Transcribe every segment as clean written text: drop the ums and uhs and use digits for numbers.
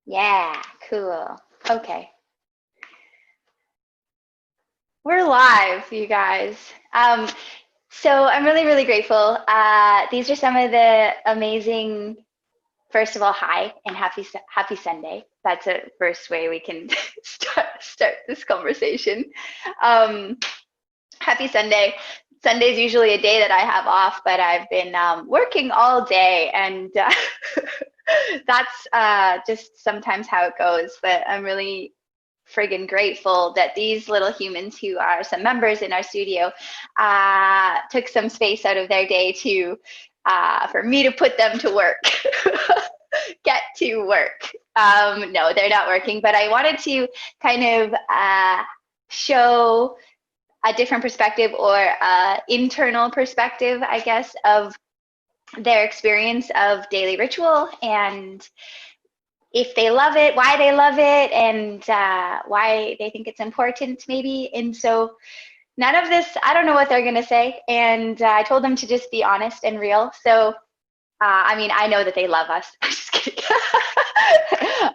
Yeah, cool. Okay. We're live, you guys. So I'm really, really grateful. These are some of the amazing, first of all, hi and happy Sunday. That's a first way we can start this conversation. Um, Happy Sunday. Sunday's usually a day that I have off, but I've been working all day, and that's just sometimes how it goes. But I'm really friggin' grateful that these little humans who are some members in our studio took some space out of their day to for me to put them to work. Get to work. No, they're not working, but I wanted to kind of show a different perspective or internal perspective, I guess, of their experience of daily ritual and if they love it, why they love it, and why they think it's important, maybe. And so, none of this, I don't know what they're going to say. And I told them to just be honest and real. So, I mean, I know that they love us. I'm just kidding.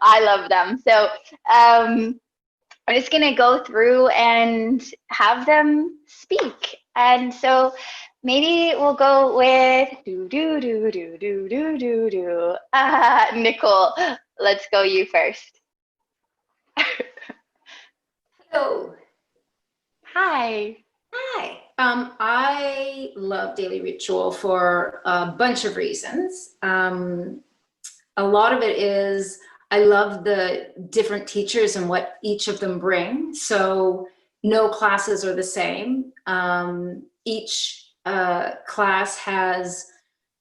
I love them. So, I'm just going to go through and have them speak. And so maybe we'll go with Nicole, let's go you first. Hello. Hi. Hi. I love Daily Ritual for a bunch of reasons. A lot of it is I love the different teachers and what each of them bring. So no classes are the same. Each class has,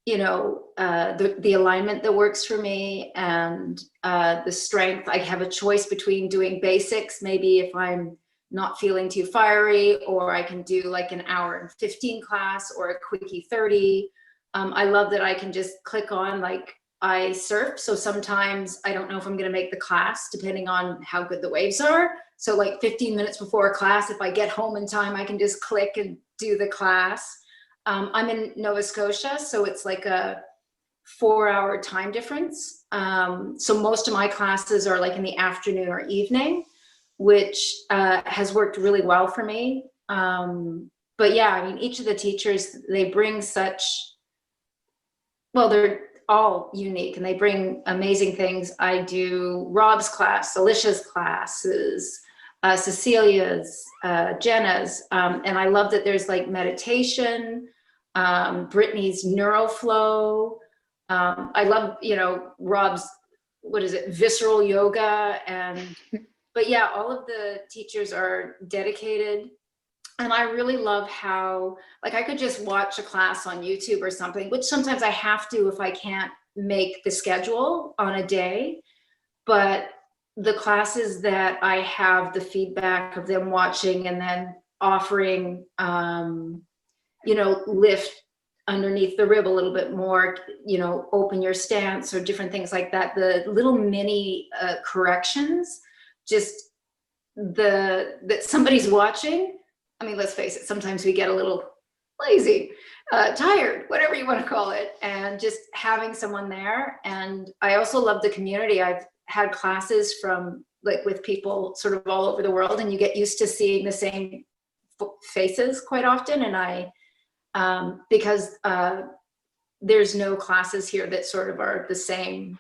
the alignment that works for me and the strength. I have a choice between doing basics, maybe if I'm not feeling too fiery, or I can do like an hour and 15 class or a quickie 30. I love that I can just click on, like, I surf, so sometimes I don't know if I'm going to make the class depending on how good the waves are. So like 15 minutes before a class, if I get home in time, I can just click and do the class. I'm in Nova Scotia, so it's like a 4-hour time difference. So most of my classes are like in the afternoon or evening, which has worked really well for me. But yeah, I mean, each of the teachers, they bring such, well, they're all unique and they bring amazing things. I do Rob's class, Alicia's classes, Cecilia's, Jenna's, and I love that there's like meditation, Brittany's NeuroFlow. I love, Rob's, what is it, visceral yoga. But yeah, all of the teachers are dedicated. And I really love how, like, I could just watch a class on YouTube or something, which sometimes I have to if I can't make the schedule on a day. But the classes that I have the feedback of them watching and then offering, lift underneath the rib a little bit more, open your stance or different things like that. The little mini corrections, just that somebody's watching. I mean, let's face it, sometimes we get a little lazy, tired, whatever you want to call it, and just having someone there. And I also love the community. I've had classes from, like, with people sort of all over the world, and you get used to seeing the same faces quite often. And because there's no classes here that sort of are the same,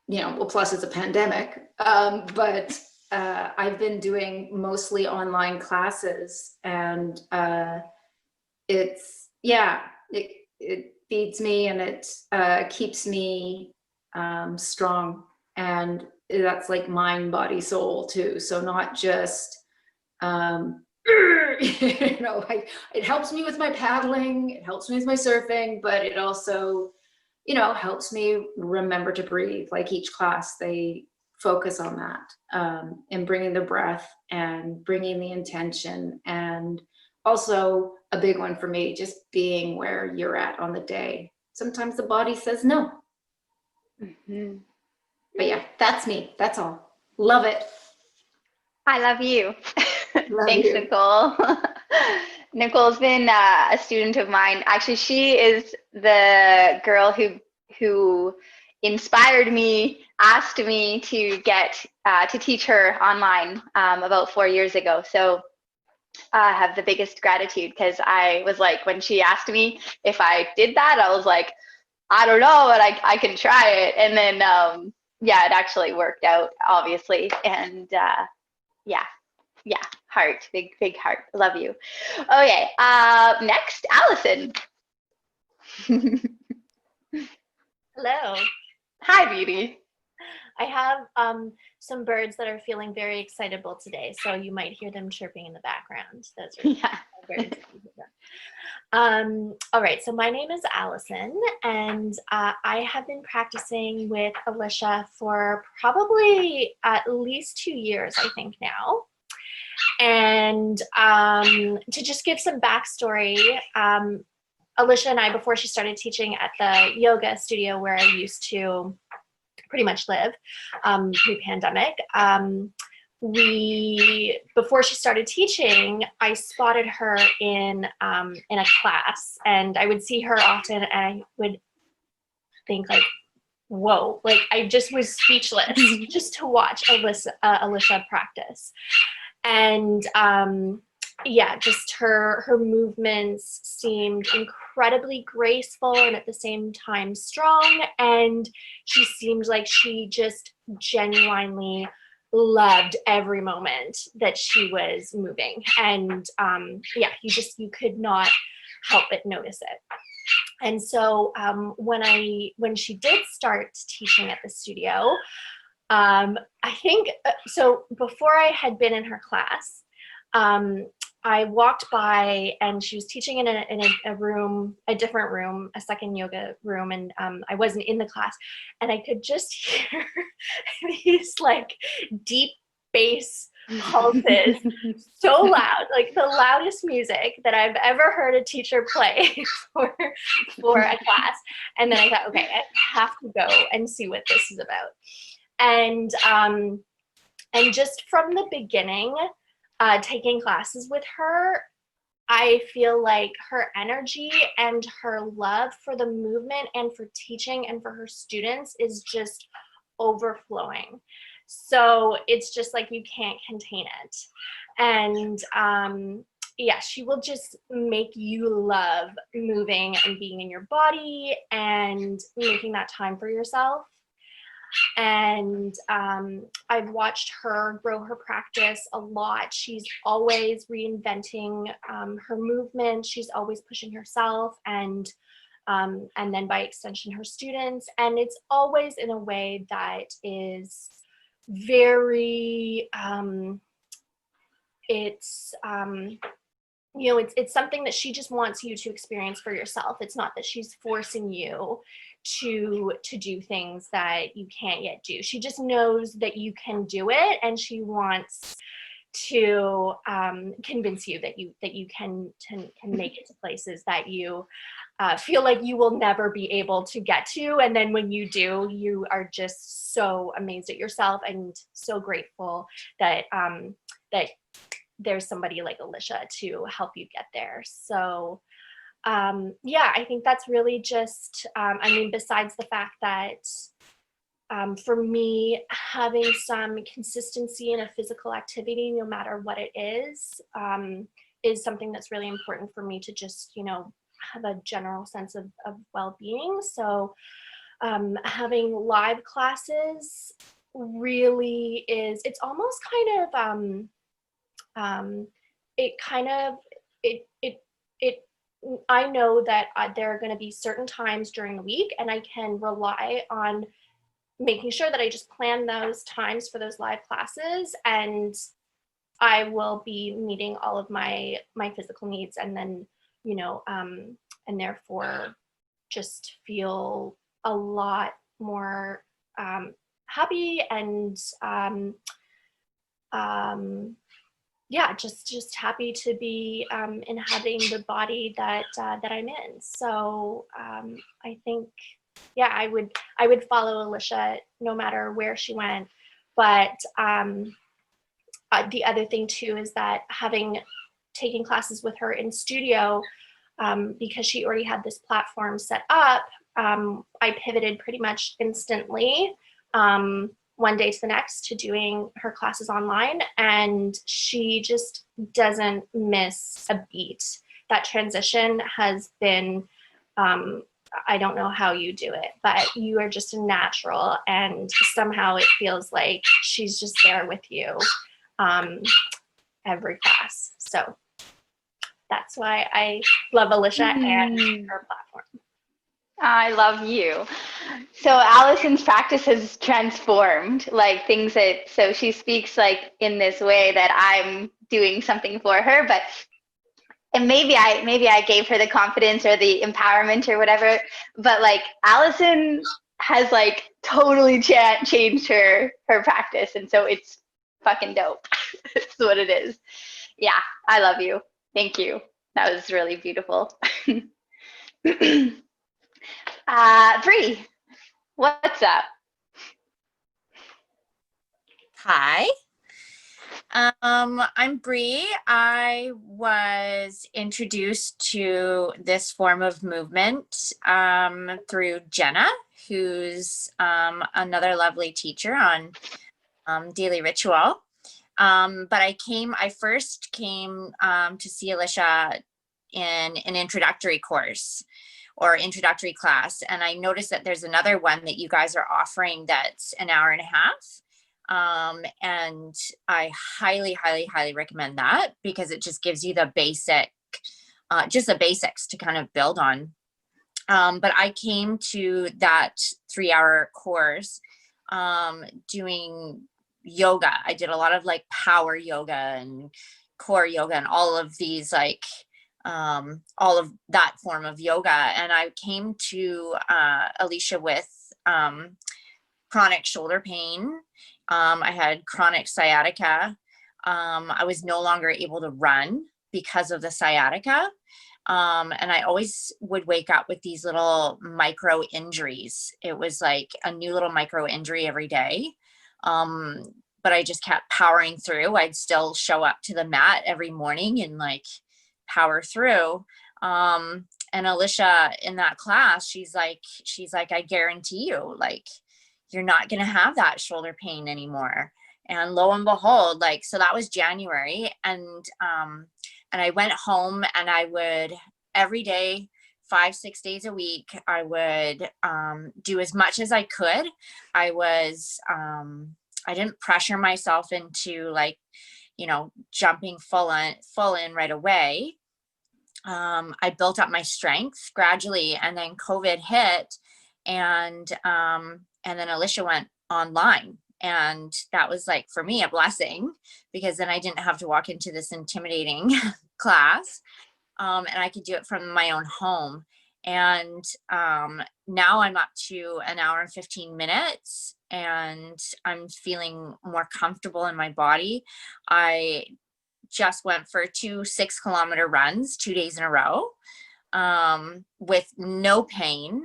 well, plus it's a pandemic, but I've been doing mostly online classes, and it feeds me and it keeps me strong, and that's like mind, body, soul too. So not just it helps me with my paddling, it helps me with my surfing, but it also helps me remember to breathe. Like each class, they focus on that, and bringing the breath and bringing the intention. And also a big one for me, just being where you're at on the day. Sometimes the body says no. Mm-hmm. But yeah, that's me. That's all. Love it. I love you. Love Thanks, you. Nicole. Nicole's been a student of mine. Actually, she is the girl who inspired me asked me to get to teach her online about 4 years ago. So I have the biggest gratitude, because I was like, when she asked me if I did that, I was like, I don't know, but I can try it. And then, yeah, it actually worked out, obviously. And yeah, yeah, heart, big heart. Love you. Okay, next, Allison. Hello. Hi, beauty. I have some birds that are feeling very excitable today, so you might hear them chirping in the background. Those are Yeah. birds. All right, so my name is Allison, and I have been practicing with Alicia for probably at least 2 years, I think now. And to just give some backstory, Alicia and I, before she started teaching at the yoga studio where I used to pretty much live pre-pandemic, before she started teaching, I spotted her in a class, and I would see her often, and I would think like, whoa, like I just was speechless just to watch Alicia practice. And yeah, just her movements seemed incredibly graceful and at the same time strong, and she seemed like she just genuinely loved every moment that she was moving. And yeah, you could not help but notice it. And so when she did start teaching at the studio, I think so before I had been in her class, I walked by and she was teaching in a room, a different room, a second yoga room, and I wasn't in the class, and I could just hear these like deep bass pulses so loud, like the loudest music that I've ever heard a teacher play for a class. And then I thought, okay, I have to go and see what this is about. And just from the beginning, taking classes with her, I feel like her energy and her love for the movement and for teaching and for her students is just overflowing. So it's just like you can't contain it. And yeah, she will just make you love moving and being in your body and making that time for yourself. And I've watched her grow her practice a lot. She's always reinventing her movement. She's always pushing herself and then by extension her students. And it's always in a way that is very, it's something that she just wants you to experience for yourself. It's not that she's forcing you to do things that you can't yet do. She just knows that you can do it, and she wants to convince you that you can make it to places that you feel like you will never be able to get to. And then when you do, you are just so amazed at yourself and so grateful that that there's somebody like Alicia to help you get there. So yeah, I think that's really just, I mean, besides the fact that for me, having some consistency in a physical activity, no matter what it is something that's really important for me to just, have a general sense of well-being. So having live classes really it's almost kind of, I know that there are going to be certain times during the week, and I can rely on making sure that I just plan those times for those live classes, and I will be meeting all of my physical needs, and then, and therefore just feel a lot more happy and yeah, just happy to be inhabiting the body that I'm in. So I think, yeah, I would follow Alicia no matter where she went. But the other thing too is that taking classes with her in studio, because she already had this platform set up, I pivoted pretty much instantly one day to the next to doing her classes online, and she just doesn't miss a beat. That transition has been, I don't know how you do it, but you are just a natural, and somehow it feels like she's just there with you every class. So that's why I love Alicia and her platform. I love you. So Allison's practice has transformed, like things that, so she speaks like in this way that I'm doing something for her, but and maybe I gave her the confidence or the empowerment or whatever, but like Allison has like totally changed her practice, and so it's fucking dope. That's what it is. Yeah, I love you. Thank you. That was really beautiful. Bree, what's up? Hi, I'm Bree. I was introduced to this form of movement through Jenna, who's another lovely teacher on Daily Ritual. But I first came to see Alicia in an introductory course or introductory class. And I noticed that there's another one that you guys are offering that's an hour and a half. And I highly, highly, highly recommend that because it just gives you the basic, just the basics to kind of build on. But I came to that 3-hour course doing yoga. I did a lot of like power yoga and core yoga and all of these like all of that form of yoga. And I came to Alicia with chronic shoulder pain. I had chronic sciatica. I was no longer able to run because of the sciatica. And I always would wake up with these little micro injuries. It was like a new little micro injury every day. But I just kept powering through. I'd still show up to the mat every morning and like power through. And Alicia in that class, she's like, I guarantee you, like, you're not going to have that shoulder pain anymore. And lo and behold, like, so that was January. And I went home and I would every day, 5-6 days a week, I would do as much as I could. I didn't pressure myself into like, you know, jumping full in right away. I built up my strength gradually, and then COVID hit, and then Alicia went online, and that was like for me a blessing because then I didn't have to walk into this intimidating class, and I could do it from my own home. And now I'm up to an hour and 15 minutes, and I'm feeling more comfortable in my body. I just went for 2 6-kilometer runs 2 days in a row with no pain,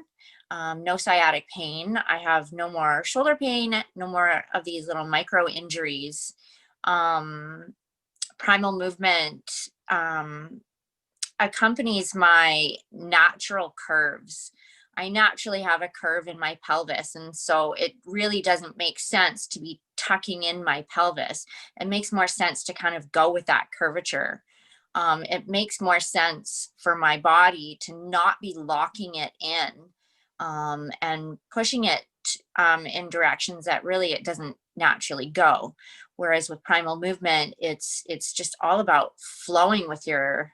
no sciatic pain. I have no more shoulder pain, no more of these little micro injuries. Primal movement accompanies my natural curves. I naturally have a curve in my pelvis, and so it really doesn't make sense to be tucking in my pelvis. It makes more sense to kind of go with that curvature. It makes more sense for my body to not be locking it in and pushing it in directions that really it doesn't naturally go. Whereas with primal movement, it's just all about flowing with your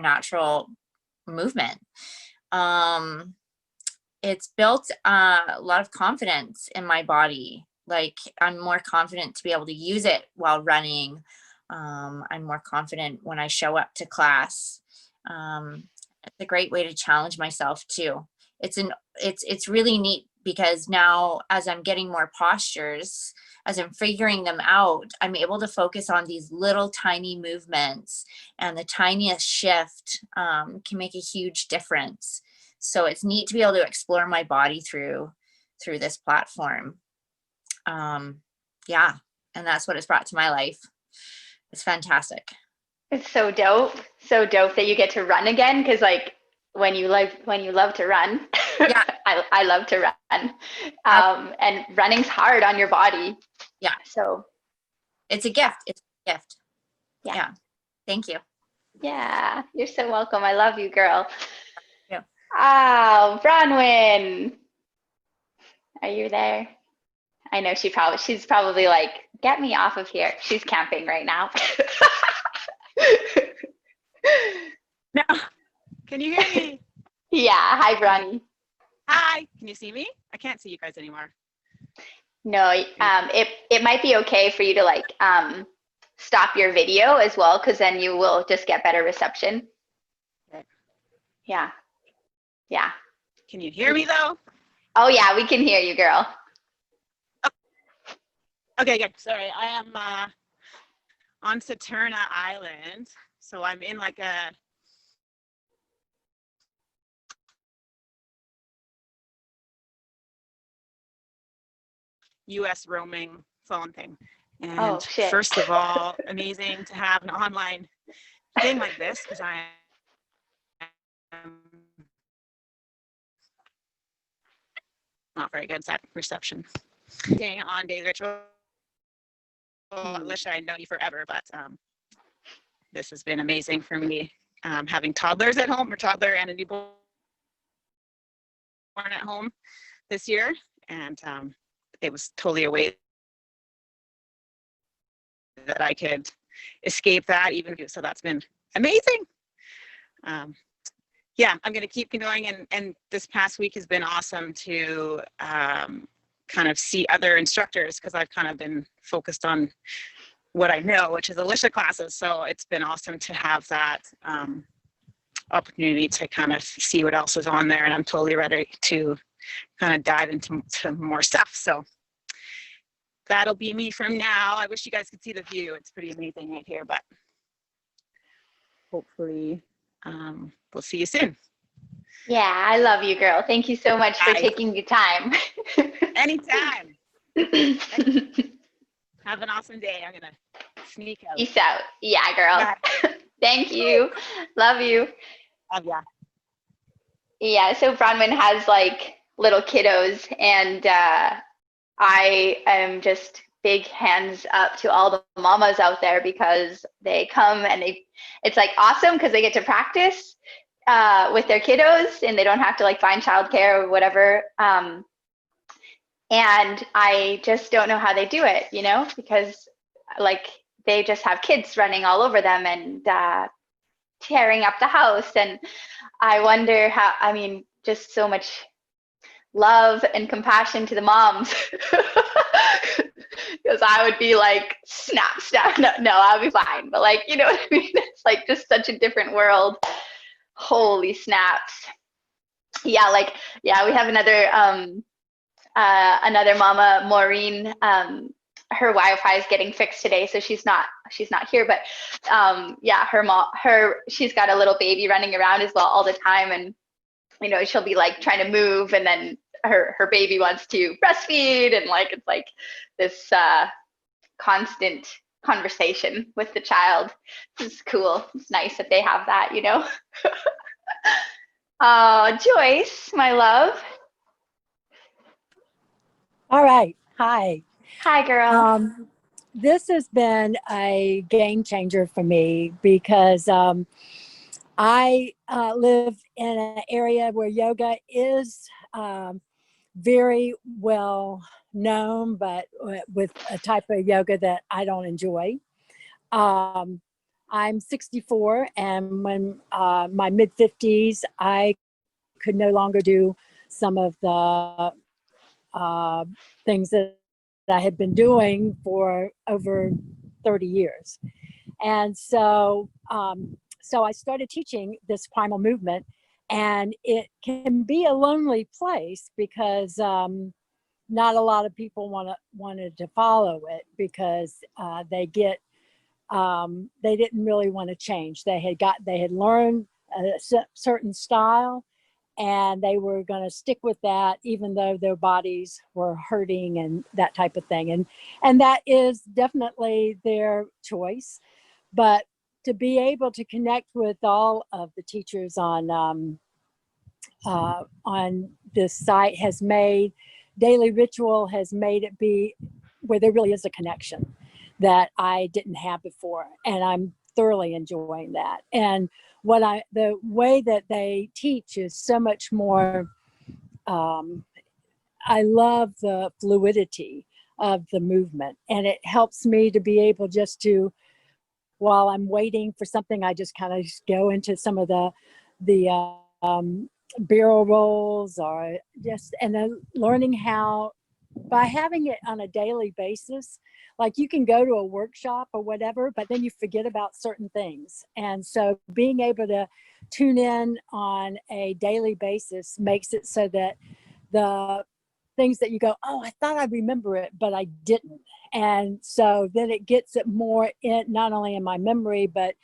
natural movement. It's built a lot of confidence in my body. Like I'm more confident to be able to use it while running. I'm more confident when I show up to class. It's a great way to challenge myself too. It's really neat because now as I'm getting more postures, as I'm figuring them out, I'm able to focus on these little tiny movements, and the tiniest shift can make a huge difference. So it's neat to be able to explore my body through this platform. Yeah, and that's what it's brought to my life. It's fantastic. It's so dope that you get to run again, because like when you love to run, Yeah. I love to run. And running's hard on your body. Yeah. So It's a gift. It's a gift. Yeah. Yeah. Thank you. yeah, you're so welcome. I love you, girl. Yeah. Oh, Bronwyn, are you there? I know she's probably like, get me off of here. She's camping right now. No. Can you hear me? Yeah. Hi, Bronny. Hi. Can you see me? I can't see you guys anymore. No, it might be okay for you to like stop your video as well, because then you will just get better reception. Okay. Yeah. Yeah. Can you hear me though? Oh yeah, we can hear you, girl. Okay, good. Sorry, I am on Saturna Island. So I'm in like a US roaming phone thing. And Oh, shit. first of all, amazing to have an online thing like this because I am not very good at reception. Staying on Daily Ritual. Alicia, I know you forever, but this has been amazing for me. Having toddlers at home, or toddler and a newborn at home this year, and it was totally a way that I could escape that, even so that's been amazing. Yeah, I'm going to keep going, and this past week has been awesome to kind of see other instructors, because I've kind of been focused on what I know, which is Alicia classes. So it's been awesome to have that opportunity to kind of see what else is on there, and I'm totally ready to kind of dive into more stuff. So that'll be me from now. I wish you guys could see the view. It's pretty amazing right here, but hopefully we'll see you soon. Yeah, I love you, girl. Thank you so much for Bye. taking your time. Anytime. Have an awesome day. I'm gonna sneak out. Peace out. Yeah, girl. Bye. Thank you. Love you. Love ya. Yeah, so Bronwyn has like little kiddos, and I am just big hands up to all the mamas out there, because they come and it's like awesome because they get to practice with their kiddos, and they don't have to like find childcare or whatever. And I just don't know how they do it, you know, because like they just have kids running all over them and tearing up the house. And I wonder how, I mean, just so much love and compassion to the moms. Because I would be like, snap, snap, no, I'll be fine. But like, you know what I mean? It's like just such a different world. Holy snaps. Yeah, like, yeah, we have another mama, Maureen. Her Wi-Fi is getting fixed today, so she's not here. But yeah, she's got a little baby running around as well all the time, and you know, she'll be like trying to move, and then her baby wants to breastfeed, and like it's like this constant conversation with the child. It's cool. It's nice that they have that, you know. Joyce, my love. All right. Hi. Hi, girl. This has been a game changer for me because I live in an area where yoga is very well known, but with a type of yoga that I don't enjoy. I'm 64, and when my mid 50s, I could no longer do some of the things that I had been doing for over 30 years. And so, so I started teaching this primal movement, and it can be a lonely place because not a lot of people wanted to follow it because they didn't really want to change. They had learned a certain style, and they were going to stick with that even though their bodies were hurting and that type of thing. And that is definitely their choice. But to be able to connect with all of the teachers on on this site has made Daily Ritual has made it be where there really is a connection that I didn't have before, and I'm thoroughly enjoying that. And the way that they teach is so much more. I love the fluidity of the movement, and it helps me to be able just to, while I'm waiting for something, I just kind of go into some of the barrel rolls, or just, and then learning how, by having it on a daily basis, like you can go to a workshop or whatever, but then you forget about certain things. And so being able to tune in on a daily basis makes it so that the things that you go, oh, I thought I remember it, but I didn't. And so then it gets it more in, not only in my memory, but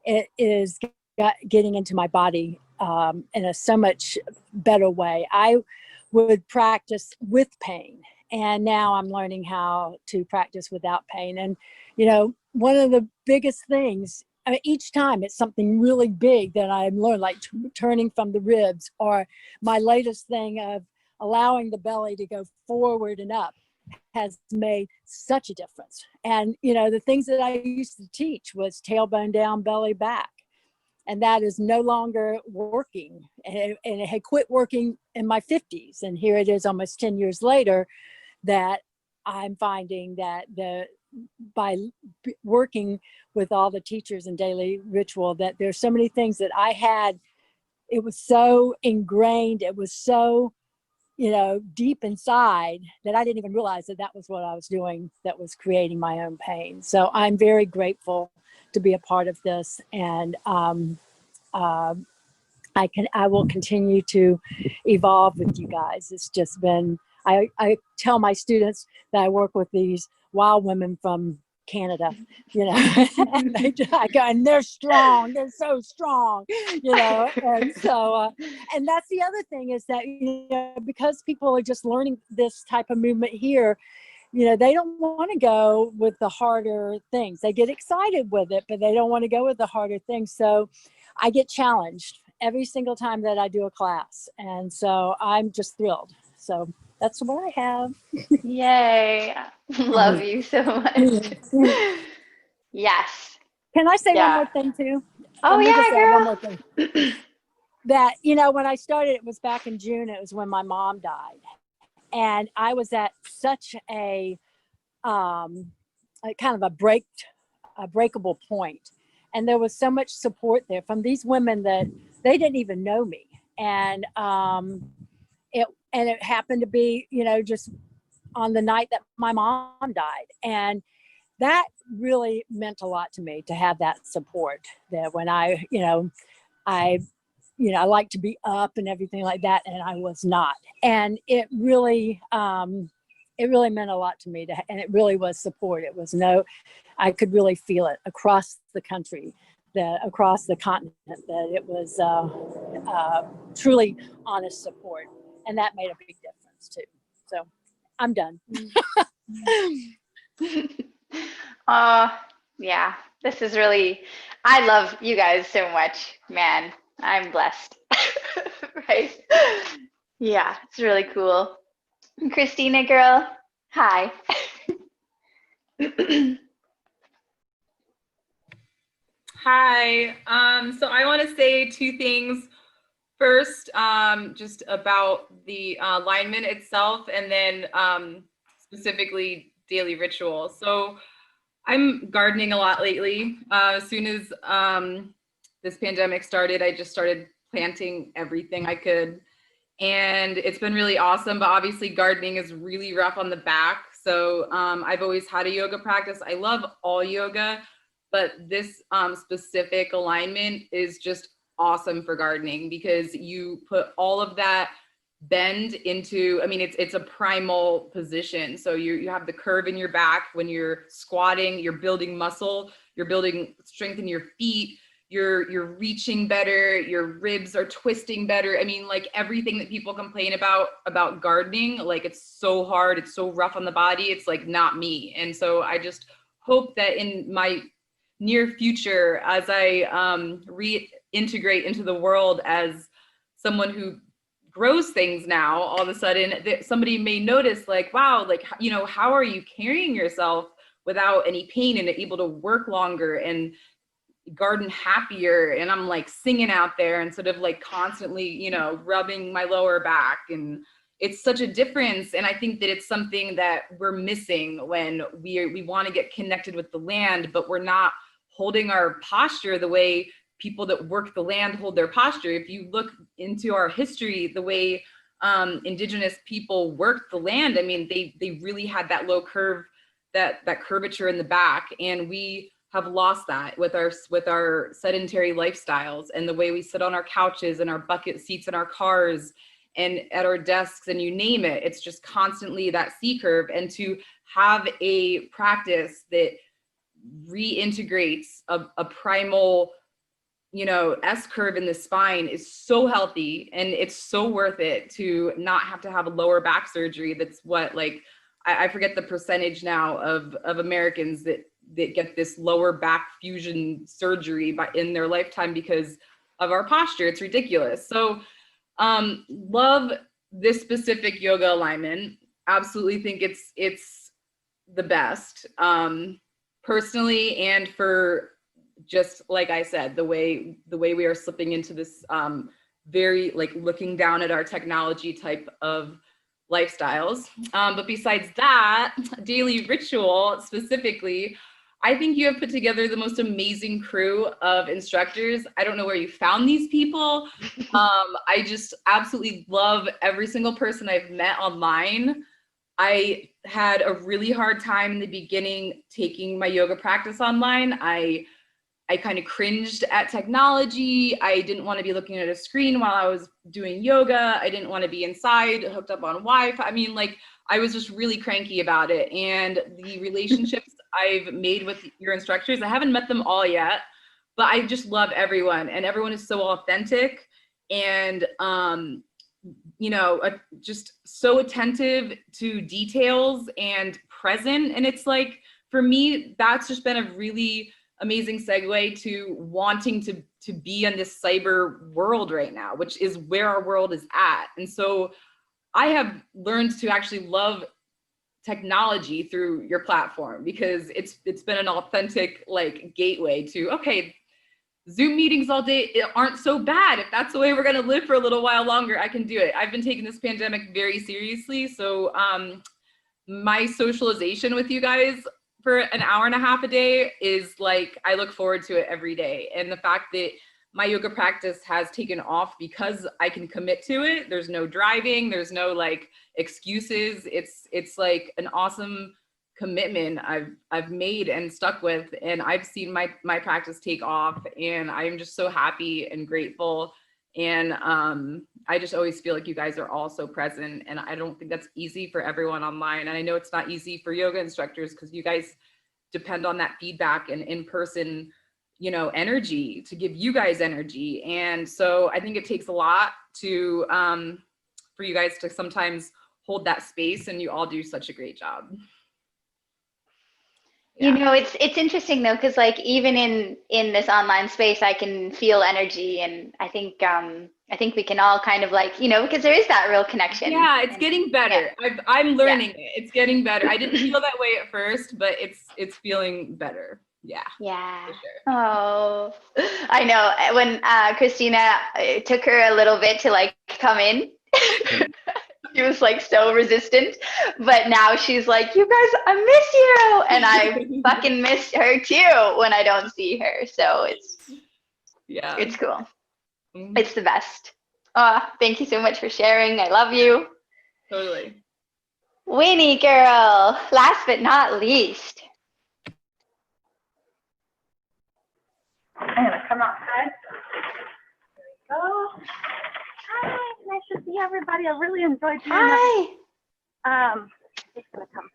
it is getting into my body in a so much better way. I would practice with pain, and now I'm learning how to practice without pain. And, you know, one of the biggest things, I mean, each time it's something really big that I learned, like turning from the ribs, or my latest thing of allowing the belly to go forward and up, has made such a difference. And, you know, the things that I used to teach was tailbone down, belly back. And that is no longer working. And it had quit working in my 50s. And here it is almost 10 years later that I'm finding that by working with all the teachers in Daily Ritual, that there's so many things that I had, it was so ingrained, it was so, you know, deep inside, that I didn't even realize that that was what I was doing that was creating my own pain. So I'm very grateful to be a part of this. And I will continue to evolve with you guys. It's just been, I tell my students that I work with these wild women from Canada, you know, and I go, and they're strong, they're so strong, you know. And so, and that's the other thing, is that, you know, because people are just learning this type of movement here, you know, they don't want to go with the harder things. They get excited with it, but they don't want to go with the harder things. So I get challenged every single time that I do a class. And so I'm just thrilled. So that's what I have. Yay. Love you so much. Yes. Can I say one Yeah. more thing too? Oh, Let me just add one yeah, more thing. That, you know, when I started, it was back in June. It was when my mom died. And I was at such a kind of a breakable point. And there was so much support there from these women that they didn't even know me. And it happened to be, you know, just on the night that my mom died. And that really meant a lot to me, to have that support, that when I like to be up and everything like that, and I was not. And it really meant a lot to me, and it really was support. It was I could really feel it across the country, across the continent, that it was truly honest support. And that made a big difference too. So I'm done. Yeah, this is really, I love you guys so much, man. I'm blessed. Right? Yeah, it's really cool. Christina girl, hi. Hi. So I want to say two things. First, just about the alignment itself, and then specifically Daily Ritual. So I'm gardening a lot lately. As soon as this pandemic started, I just started planting everything I could. And it's been really awesome, but obviously gardening is really rough on the back. So I've always had a yoga practice. I love all yoga, but this specific alignment is just awesome for gardening, because you put all of that bend into, I mean, it's a primal position. So you have the curve in your back when you're squatting, you're building muscle, you're building strength in your feet, you're reaching better, your ribs are twisting better. I mean, like everything that people complain about gardening, like it's so hard, it's so rough on the body, it's like not me. And so I just hope that in my near future, as I reintegrate into the world as someone who grows things now, all of a sudden that somebody may notice like, wow, like, you know, how are you carrying yourself without any pain and able to work longer and garden happier? And I'm like singing out there instead of like constantly, you know, rubbing my lower back. And it's such a difference. And I think that it's something that we're missing when we want to get connected with the land, but we're not holding our posture the way people that work the land hold their posture. If you look into our history, the way indigenous people worked the land, I mean, they really had that low curve, that curvature in the back, and we have lost that with our sedentary lifestyles and the way we sit on our couches and our bucket seats in our cars and at our desks, and you name it. It's just constantly that C curve. And to have a practice that reintegrates a primal, you know, S curve in the spine is so healthy, and it's so worth it to not have to have a lower back surgery. That's what, like, I forget the percentage now of Americans that get this lower back fusion surgery in their lifetime because of our posture. It's ridiculous. So love this specific yoga alignment. Absolutely think it's the best, personally, and for, just like I said, the way we are slipping into this very like looking down at our technology type of lifestyles. But besides that, daily ritual specifically, I think you have put together the most amazing crew of instructors. I don't know where you found these people. I just absolutely love every single person I've met online. I had a really hard time in the beginning taking my yoga practice online. I kind of cringed at technology. I didn't want to be looking at a screen while I was doing yoga. I didn't want to be inside hooked up on Wi-Fi. I mean, like, I was just really cranky about it. And the relationships I've made with your instructors, I haven't met them all yet, but I just love everyone, and everyone is so authentic and, you know, just so attentive to details and present. And it's like, for me, that's just been a really amazing segue to wanting to be in this cyber world right now, which is where our world is at. And so I have learned to actually love technology through your platform, because it's been an authentic like gateway to, okay, Zoom meetings all day aren't so bad. If that's the way we're going to live for a little while longer, I can do it. I've been taking this pandemic very seriously. So my socialization with you guys for an hour and a half a day is like, I look forward to it every day. And the fact that my yoga practice has taken off because I can commit to it. There's no driving, there's no like excuses. It's like an awesome commitment I've made and stuck with, and I've seen my practice take off, and I'm just so happy and grateful. And I just always feel like you guys are all so present, and I don't think that's easy for everyone online. And I know it's not easy for yoga instructors, because you guys depend on that feedback and in-person, you know, energy to give you guys energy. And so I think it takes a lot to for you guys to sometimes hold that space, and you all do such a great job. You know, it's interesting though, because like even in this online space, I can feel energy, and I think we can all kind of like, you know, because there is that real connection. Yeah, it's getting better. Yeah. I'm learning it. It's getting better. I didn't feel that way at first, but it's feeling better. Yeah. Yeah. For sure. Oh, I know. When Christina, it took her a little bit to like come in. She was like so resistant, but now she's like, you guys, I miss you. And I fucking miss her too when I don't see her. So it's cool. Mhm. It's the best. Thank you so much for sharing. I love you. Totally. Winnie girl, last but not least. I'm gonna come outside. There we go. Hi, nice to see everybody. I really enjoyed doing Hi. that. Just gonna come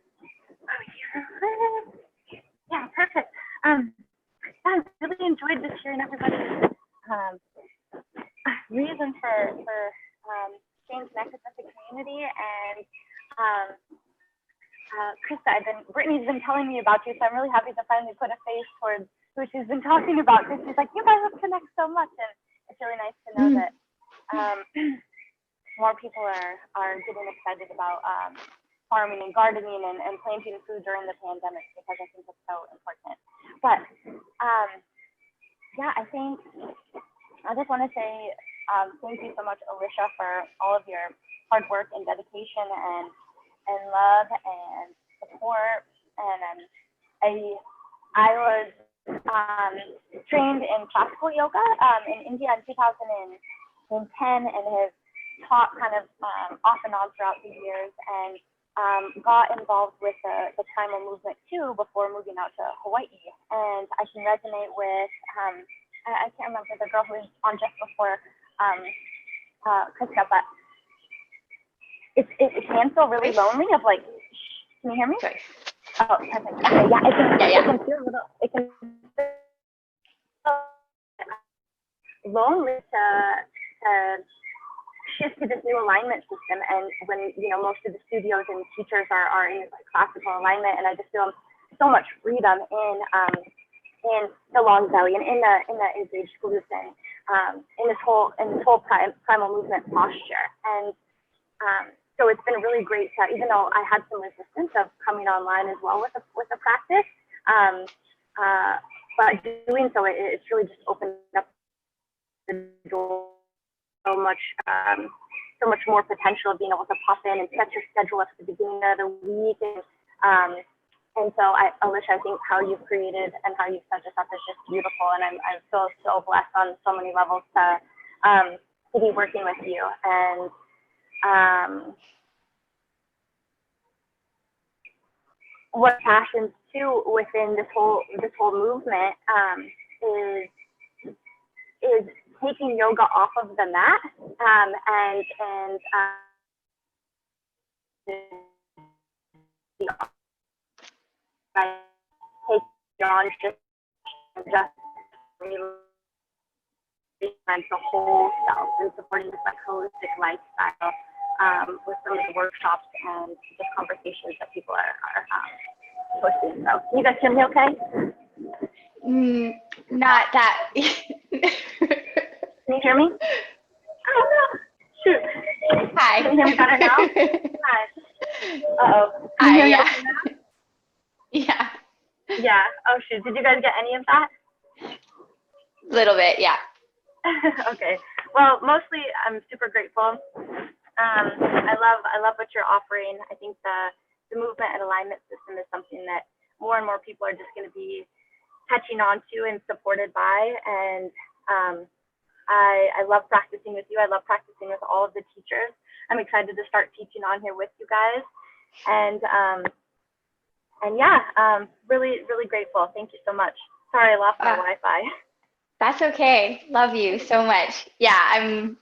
over here. Yeah, perfect. I really enjoyed this year and everybody. Reason for staying connected with the community, and Krista, Brittany's been telling me about you, so I'm really happy to finally put a face towards who she's been talking about, because she's like, you guys connect so much, and it's really nice to know that more people are getting excited about farming and gardening and planting food during the pandemic, because I think it's so important. But yeah, I think I just want to say thank you so much, Alicia, for all of your hard work and dedication and love and support. And I was trained in classical yoga in India in 2010 and have taught kind of off and on throughout the years, and got involved with the primal movement too before moving out to Hawaii. And I can resonate with, I can't remember the girl who was on just before Krista, but it can feel really lonely of like, can you hear me? Sorry. Oh, perfect. Okay, yeah, it can feel a little, it can feel lonely to shift to this new alignment system. And when, you know, most of the studios and teachers are in like classical alignment, and I just feel so much freedom in the long belly and in the engaged glutes and in this whole primal movement posture. And so it's been really great to, even though I had some resistance of coming online as well with the practice, but doing so, it's really just opened up the door so much more potential of being able to pop in and set your schedule up at the beginning of the week. And so Alicia, I think how you've created and how you've set this up is just beautiful. And I'm so blessed on so many levels to be working with you. And what passions too within this whole movement is taking yoga off of the mat and take on just the whole self and supporting this like holistic lifestyle with some of the workshops and just conversations that people are posting. So can you guys hear me okay? Not that. Can you hear me? Oh no! Shoot. Hi. Can you hear me better now? Hi. Uh-oh. Can you Hi, hear me yeah. okay now? Yeah. Yeah. Oh shoot. Did you guys get any of that? Little bit, yeah. Okay. Well, mostly I'm super grateful. I love what you're offering. I think the movement and alignment system is something that more and more people are just going to be catching on to and supported by. And I love practicing with you. I love practicing with all of the teachers. I'm excited to start teaching on here with you guys. And yeah, really, really grateful. Thank you so much. Sorry, I lost my Wi-Fi. That's okay. Love you so much. Yeah, I'm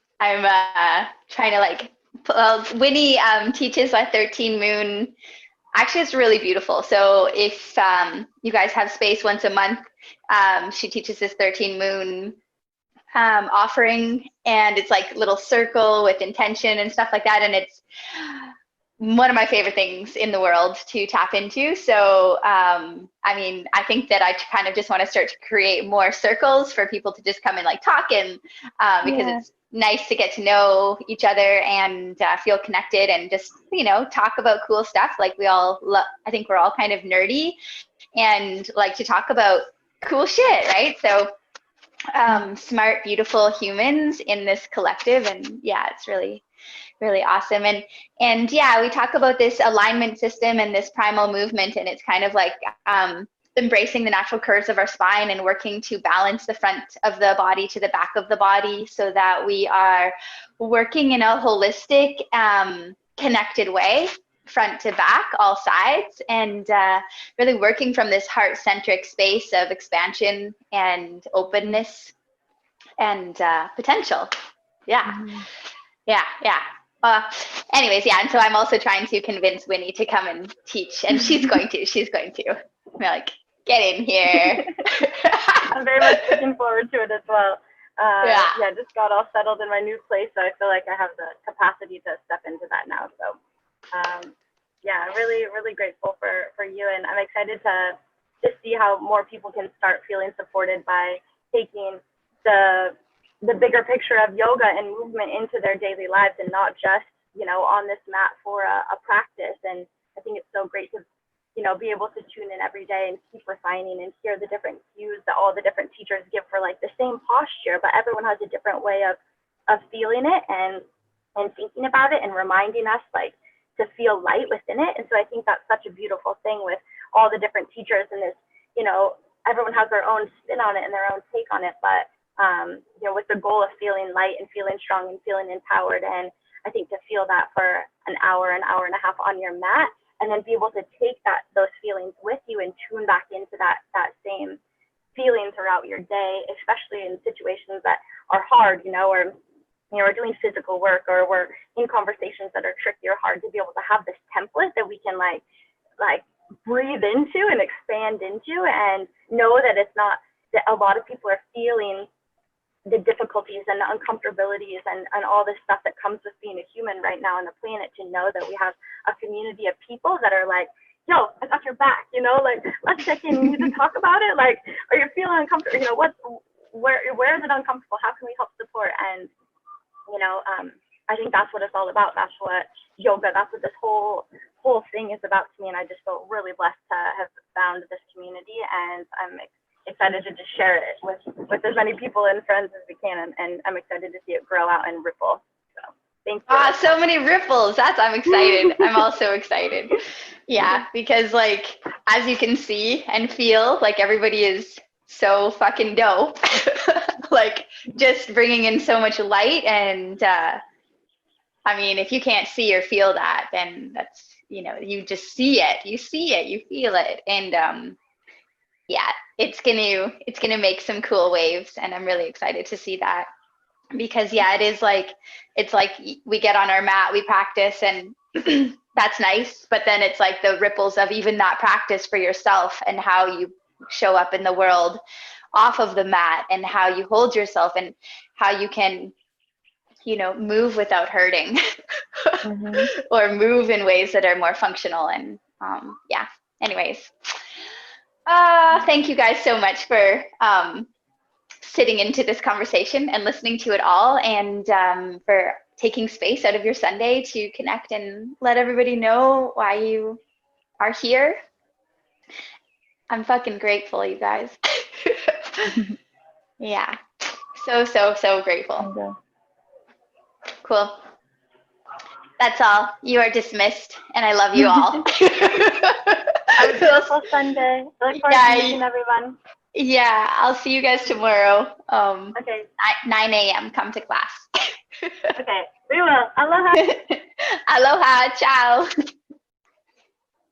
trying to like, well, Winnie teaches a 13 moon. Actually, it's really beautiful. So if you guys have space once a month, she teaches this 13 moon offering, and it's like little circle with intention and stuff like that. And it's one of my favorite things in the world to tap into. So, I mean, I think that I kind of just want to start to create more circles for people to just come and like talk and because it's nice to get to know each other and feel connected and just, you know, talk about cool stuff. Like we all I think we're all kind of nerdy and like to talk about cool shit, right? So smart, beautiful humans in this collective. And yeah, it's really, really awesome. And yeah, we talk about this alignment system and this primal movement, and it's kind of like embracing the natural curves of our spine and working to balance the front of the body to the back of the body so that we are working in a holistic, connected way, front to back, all sides, and really working from this heart-centric space of expansion and openness and potential. Yeah. Anyways, yeah, and so I'm also trying to convince Winnie to come and teach, and she's going to. We're like, get in here. I'm very much looking forward to it as well. Yeah, just got all settled in my new place, so I feel like I have the capacity to step into that now. So, yeah, really, really grateful for you, and I'm excited to see how more people can start feeling supported by taking the the bigger picture of yoga and movement into their daily lives, and not just, you know, on this mat for a practice. And I think it's so great to, you know, be able to tune in every day and keep refining and hear the different cues that all the different teachers give for like the same posture, but everyone has a different way of feeling it and thinking about it and reminding us like to feel light within it. And so I think that's such a beautiful thing with all the different teachers, and this, you know, everyone has their own spin on it and their own take on it, but you know, with the goal of feeling light and feeling strong and feeling empowered. And I think to feel that for an hour and a half on your mat, and then be able to take those feelings with you and tune back into that same feeling throughout your day, especially in situations that are hard, you know, or, you know, we're doing physical work, or we're in conversations that are tricky or hard, to be able to have this template that we can like breathe into and expand into, and know that it's not that a lot of people are feeling the difficulties and the uncomfortabilities and all this stuff that comes with being a human right now on the planet, to know that we have a community of people that are like, yo, I got your back, you know, like, let's check in, we need to talk about it, like, are you feeling uncomfortable, you know, where is it uncomfortable, how can we help support? And, you know, I think that's what it's all about. That's what yoga, that's what this whole thing is about to me, and I just feel really blessed to have found this community, and I'm excited to just share it with as many people and friends as we can, and I'm excited to see it grow out and ripple. So thank you. So many ripples. I'm excited. I'm also excited. Yeah, because like, as you can see and feel, like everybody is so fucking dope. Like just bringing in so much light, and I mean, if you can't see or feel that, then that's, you know, you just see it, you feel it, and yeah, it's gonna make some cool waves, and I'm really excited to see that, because yeah, it's like we get on our mat, we practice, and that's nice, but then it's like the ripples of even that practice for yourself, and how you show up in the world off of the mat, and how you hold yourself, and how you can, you know, move without hurting. Or move in ways that are more functional. And yeah, anyways, thank you guys so much for sitting into this conversation and listening to it all, and for taking space out of your Sunday to connect and let everybody know why you are here. I'm fucking grateful, you guys. Yeah, so grateful. Cool. That's all. You are dismissed, and I love you all. Have a beautiful Sunday. I look forward to meeting everyone. Yeah, I'll see you guys tomorrow. Okay. 9 a.m. Come to class. Okay, we will. Aloha. Aloha. Ciao.